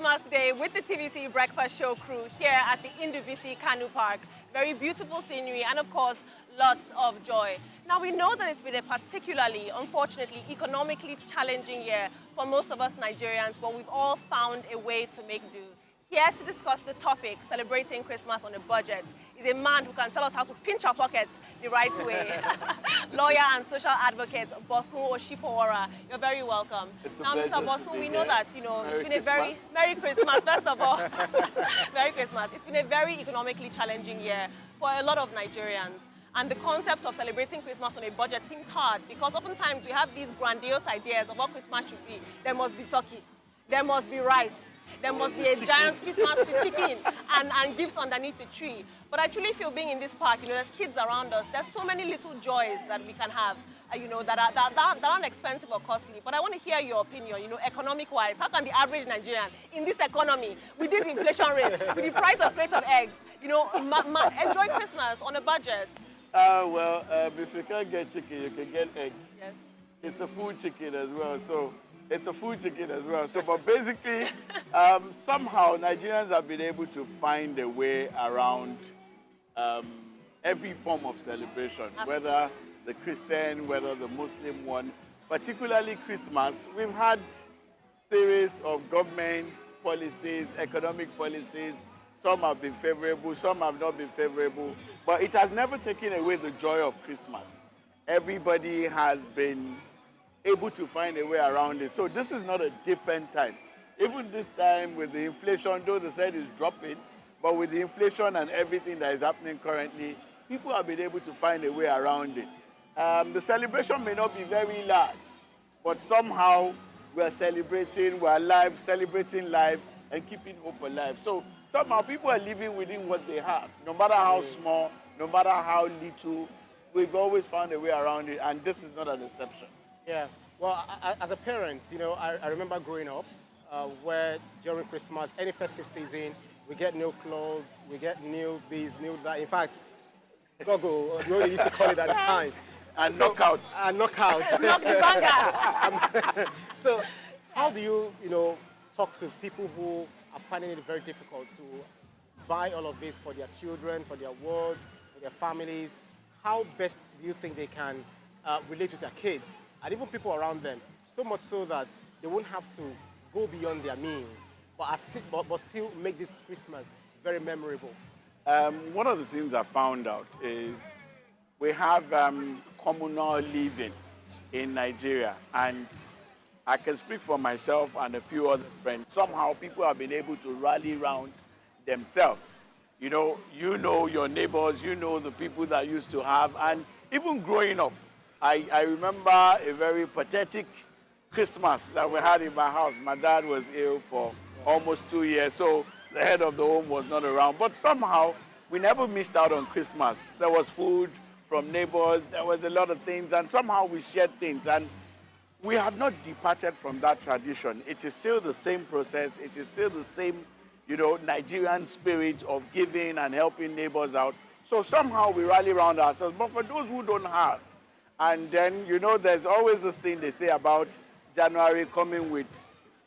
Christmas Day with the TVC Breakfast Show crew here at the Indubisi Kanu Park. Very beautiful scenery and, of course, lots of joy. Now, we know that it's been a particularly, unfortunately, economically challenging year for most of us Nigerians, but we've all found a way to make do. Here to discuss the topic, celebrating Christmas on a budget, is a man who can tell us how to pinch our pockets the right way. Lawyer and social advocate, Bosun Oshifowara. You're very welcome. Now, Mr. Bosun, we know that, it's been a very, Merry Christmas, first of all. Merry Christmas. It's been a very economically challenging year for a lot of Nigerians. And the concept of celebrating Christmas on a budget seems hard because oftentimes we have these grandiose ideas of what Christmas should be. There must be turkey. There must be rice. There must be a giant Christmas chicken and gifts underneath the tree. But I truly feel being in this park, there's kids around us. There's so many little joys that we can have, that aren't expensive or costly. But I want to hear your opinion, economic-wise. How can the average Nigerian in this economy, with this inflation rate, with the price of crate of eggs, enjoy Christmas on a budget? If you can't get chicken, you can get egg. Yes. It's a food chicken as well, so it's a food chicken as well. So, but basically, somehow Nigerians have been able to find a way around every form of celebration, whether the Christian, whether the Muslim one, particularly Christmas. We've had series of government policies, economic policies. Some have been favorable, some have not been favorable, but it has never taken away the joy of Christmas. Everybody has been able to find a way around it. So this is not a different time. Even this time with the inflation, though the said is dropping, but with the inflation and everything that is happening currently, people have been able to find a way around it. The celebration may not be very large, but somehow we're celebrating, we're alive, celebrating life and keeping hope alive. So somehow people are living within what they have. No matter how small, no matter how little, we've always found a way around it, and this is not an exception. Yeah, well, as a parent, I remember growing up where during Christmas, any festive season, we get new clothes, we get new this, new that. In fact, gogo, we only used to call it at the time. And knockouts. And knockouts. Knock the banger. So how do you, talk to people who are finding it very difficult to buy all of this for their children, for their wards, for their families? How best do you think they can relate with their kids and even people around them, so much so that they won't have to go beyond their means, but still make this Christmas very memorable? One of the things I found out is we have communal living in Nigeria, and I can speak for myself and a few other friends. Somehow people have been able to rally around themselves. You know your neighbors, the people that used to have, and even growing up, I remember a very pathetic Christmas that we had in my house. My dad was ill for almost 2 years, so the head of the home was not around. But somehow, we never missed out on Christmas. There was food from neighbors, there was a lot of things, and somehow we shared things. And we have not departed from that tradition. It is still the same process. It is still the same, Nigerian spirit of giving and helping neighbors out. So somehow we rally around ourselves. But for those who don't have, and then, there's always this thing they say about January coming with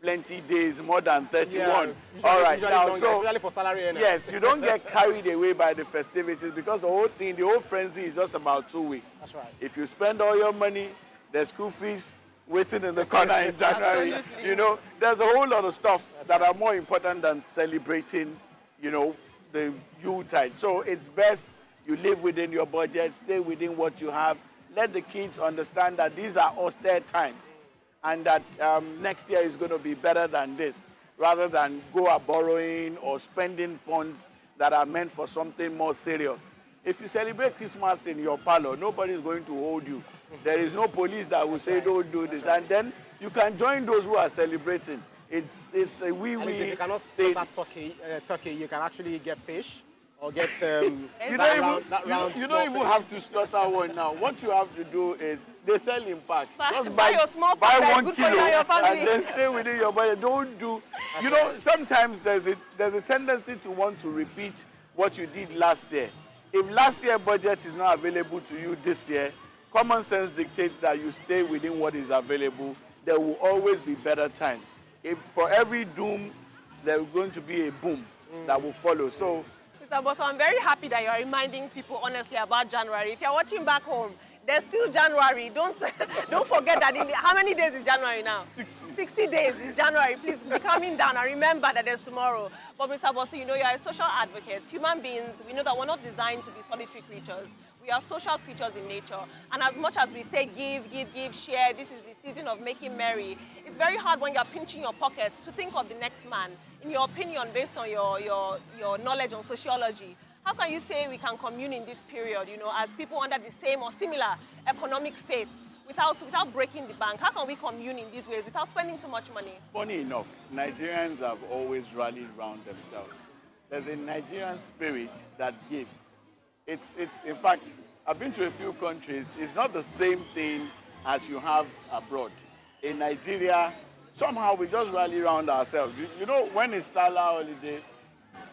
plenty days, more than 31. Yeah, all right, now, so, especially for salary earners. yes, you don't get carried away by the festivities because the whole frenzy is just about 2 weeks. That's right. If you spend all your money, there's school fees waiting in the corner in January. Absolutely. There's a whole lot of stuff that are more important than celebrating, the Yuletide. So it's best you live within your budget, stay within what you have. Let the kids understand that these are austere times and that next year is going to be better than this, rather than go out borrowing or spending funds that are meant for something more serious. If you celebrate Christmas in your parlor, nobody is going to hold you. There is no police that will say, don't do this. And then you can join those who are celebrating. It's a wee-wee. If you cannot slaughter turkey, you can actually get fish or get you don't even have to slaughter one now. What you have to do is they sell in packs. Just buy your small buy pack, 1 good kilo for you and your family. and then stay within your budget. Don't do. Sometimes there's a tendency to want to repeat what you did last year. If last year's budget is not available to you this year, common sense dictates that you stay within what is available. There will always be better times. If for every doom there's going to be a boom that will follow. So, Mr. Bosso, I'm very happy that you're reminding people honestly about January. If you're watching back home, there's still January. Don't forget that. How many days is January now? 60 days is January. Please be calming down and remember that there's tomorrow. But Mr. Bosso, you know, you're a social advocate. Human beings, we know that we're not designed to be solitary creatures. We are social creatures in nature. And as much as we say give, share, this is the season of making merry, it's very hard when you're pinching your pockets to think of the next man. In your opinion, based on your knowledge on sociology, how can you say we can commune in this period, you know, as people under the same or similar economic fates without breaking the bank? How can we commune in these ways without spending too much money? funny enough, Nigerians have always rallied around themselves. There's a Nigerian spirit that gives. It's in fact, I've been to a few countries. It's not the same thing as you have abroad. In Nigeria, somehow we just rally around ourselves. You know, when it's Salah holiday,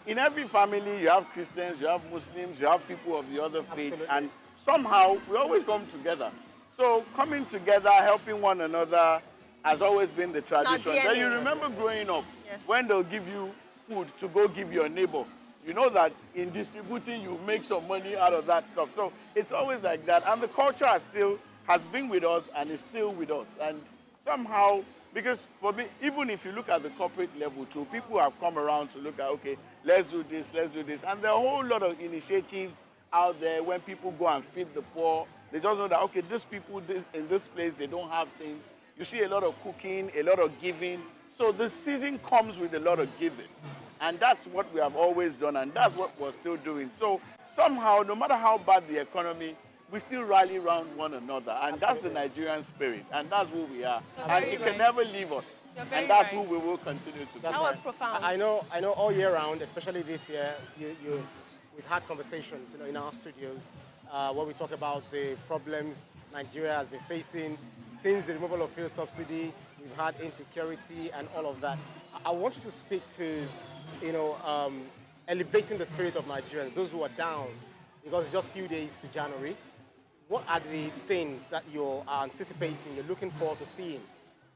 in every family you have Christians, you have Muslims, you have people of the other faiths, Absolutely. and somehow we always come together. So coming together, helping one another has always been the tradition. DNA. Then you remember growing up, Yes. when they'll give you food to go give your neighbor, you know that in distributing you make some money out of that stuff. So it's always like that, and the culture has been with us and is still with us. And somehow, because for me, even if you look at the corporate level too, people have come around to look at, okay, let's do this, and there are a whole lot of initiatives out there when people go and feed the poor. They just know that, okay, these people in this place, they don't have things. You see a lot of cooking, a lot of giving. So the season comes with a lot of giving. And that's what we have always done, and that's what we're still doing. So somehow, no matter how bad the economy, we still rally around one another. And that's the Nigerian spirit, and that's who we are. You're And very it right. can never leave us. You're very And that's right. who we will continue to be. That was profound. I know all year round, especially this year, we've had conversations, you know, in our studios where we talk about the problems Nigeria has been facing since the removal of fuel subsidy. We've had insecurity and all of that. I want you to speak to, you know, elevating the spirit of Nigerians, those who are down, because it's just a few days to January. What are the things that you're anticipating, you're looking forward to seeing?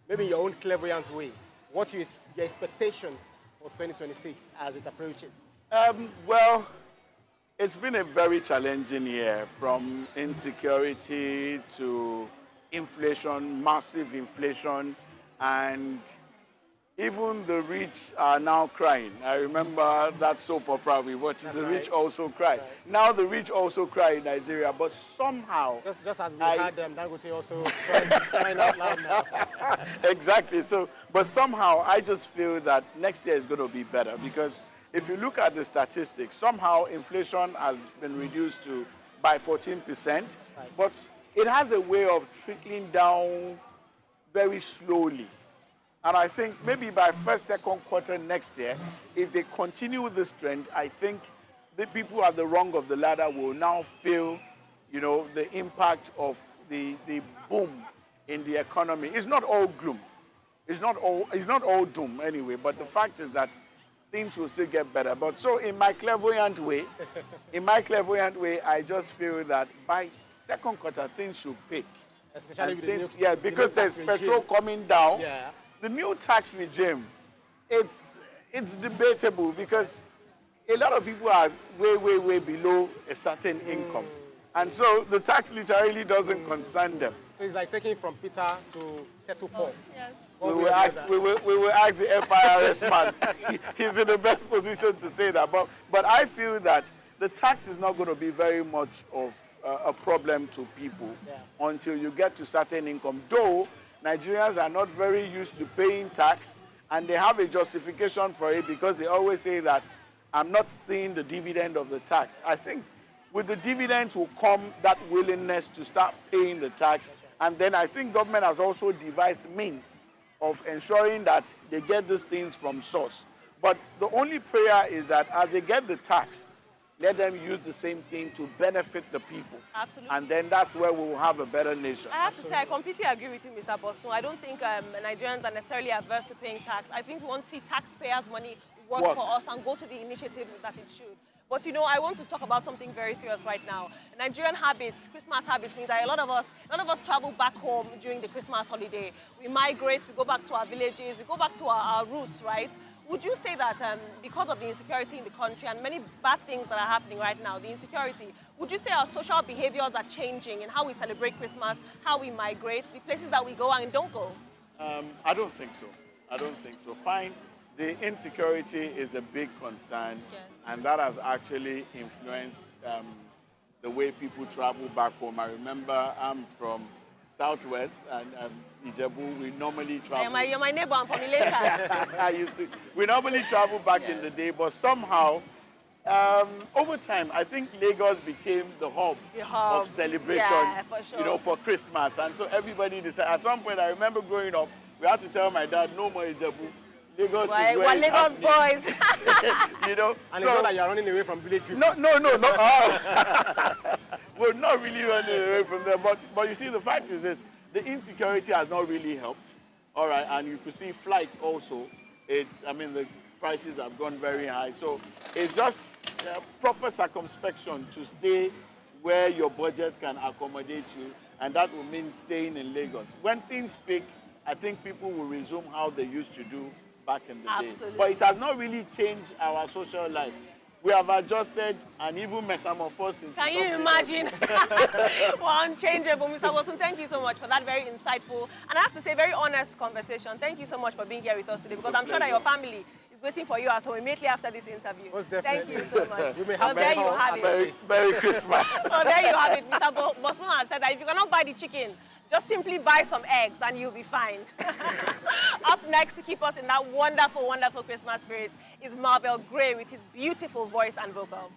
Maybe in your own clairvoyant way. What are your expectations for 2026 as it approaches? Well, it's been a very challenging year, from insecurity to inflation, massive inflation, and even the rich are now crying. I remember that soap opera we watched, That's The right. Rich Also Cry. Now the rich also cry in Nigeria, but somehow... Just as we had Dangote also crying out loud now. Exactly. So, but somehow I just feel that next year is going to be better, because if you look at the statistics, somehow inflation has been reduced by 14%, but it has a way of trickling down very slowly. And I think maybe by first, second quarter next year, if they continue this trend, I think the people at the rung of the ladder will now feel, you know, the impact of the boom in the economy. It's not all gloom. It's not all doom anyway, but the fact is that things will still get better. But so in my clairvoyant way, I just feel that by second quarter, things should pick. Especially And with the things, new, yeah, the because new there's tax petrol regime. coming down. Yeah. The new tax regime, it's debatable, because a lot of people are way below a certain income. And so the tax literally doesn't concern them. So it's like taking from Peter to settle Paul. Yes. One We way will, or ask, the we, other. will, we will ask the FIRS man. He's in the best position to say that. But I feel that the tax is not going to be very much of a problem to people until you get to certain income. Though Nigerians are not very used to paying tax, and they have a justification for it, because they always say that I'm not seeing the dividend of the tax. I think with the dividends will come that willingness to start paying the tax. And then I think government has also devised means of ensuring that they get these things from source. But the only prayer is that as they get the tax, let them use the same thing to benefit the people. Absolutely. And then that's where we will have a better nation. I have to say, I completely agree with you, Mr. Bosso. I don't think Nigerians are necessarily averse to paying tax. I think we want to see taxpayers' money work for us and go to the initiatives that it should. But you know, I want to talk about something very serious right now. Nigerian habits, Christmas habits, means that a lot of us travel back home during the Christmas holiday. We migrate, we go back to our villages, we go back to our roots, right? Would you say that because of the insecurity in the country and many bad things that are happening right now, the insecurity, would you say our social behaviors are changing in how we celebrate Christmas, how we migrate, the places that we go and don't go? I don't think so. I don't think so. Fine, the insecurity is a big concern, Yes. and that has actually influenced the way people travel back home. I remember I'm from Southwest, and Ijebu, we normally travel. You're my neighbor, I'm from Ilesha. You see, we normally travel back in the day, but somehow, over time, I think Lagos became the hub of celebration, yeah, for sure. you know, for Christmas. And so everybody decided, at some point, I remember growing up, we had to tell my dad, no more Ijebu. Lagos is where We're it's Lagos happening. boys. You know? And it's not that you're running away from village people. No. We're not really running away from them. But you see, the fact is this, the insecurity has not really helped. All right, and you could see flights also. The prices have gone very high. So it's just proper circumspection to stay where your budget can accommodate you, and that will mean staying in Lagos. When things peak, I think people will resume how they used to do back in the day. Absolutely. But it has not really changed our social life. We have adjusted and even metamorphosed into Can you something else. imagine? Well, unchangeable. Mr. Wilson, thank you so much for that very insightful and I have to say very honest conversation. Thank you so much for being here with us today, because I'm sure that your family is waiting for you at home immediately after this interview. Most definitely. Thank you so much. You may have there you very have it. Merry Christmas. Oh, there you have it. Mr. Bosun has said that if you cannot buy the chicken, just simply buy some eggs and you'll be fine. Up next to keep us in that wonderful, wonderful Christmas spirit is Marvel Gray with his beautiful voice and vocals.